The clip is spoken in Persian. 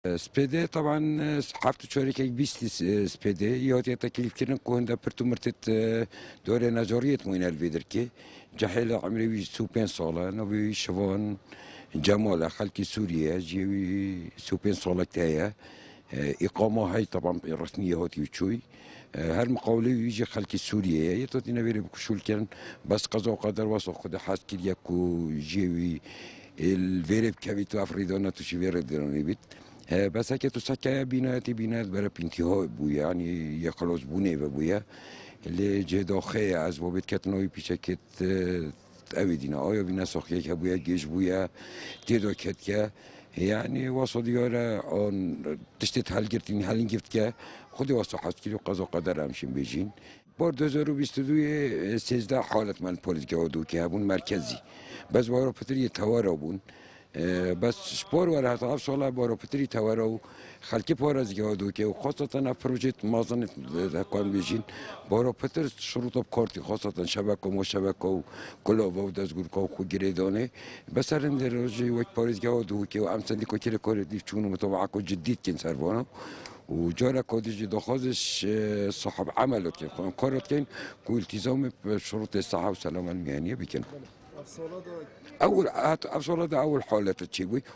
سبيدي طبعا حفظ شركة بيست سبيدي يهودي تكليف كنا كون برتو مرتت دوري نازوريت موين الفيدركي جحيل عمري بي سوبين صولا نبي شفون جمالة خلقي سوريا جي سوبين صولا تايا إقامة هاي طبعا رسمية هوتي وشوي هر مقاولة يجي خلقي سوريا يتوتي نبيري بكشول كان بس قضاء وقدر واسو خد حاس كلياكو جيوي الفيرب كابيتو أفريدونا توشي فيري بيت بس هكي تسكى بينات برا بنتي بو يعني يخلص بوني بويا اللي جدو خي از بو بيت كتنوي بيشكت أبدينا آیا بينا سخيه که بویا جيش بويا تيدو كتكا يعني وصل ديارة آن تشتت حل گرتين حلين گرت که خودی واسه حس کیلو قضا قدر همشین بیجین بار 2022 13 حالت من پولیس گادو که هبون مرکزی بس بارا پتری توارا بون بس سپور ولا هتعرف صلاة بارو بتري توارو خلكي بارز جهادو كي وخاصة بروجيت مازن كان بيجين بارو بتر شروط بكارتي خاصة شبكة مو شبكة كله وودز جور كو خجريدانه بس هرند روجي وقت بارز جهادو كي وعم سندي كتير كار دي شونو متوقع جديد كن سروانا وجارة كوديجي دخازش صاحب عمله كي كارت كين كل التزام بشروط الصحة والسلامة المهنية بكن أول أفصل هذا أول حالة تشيبوي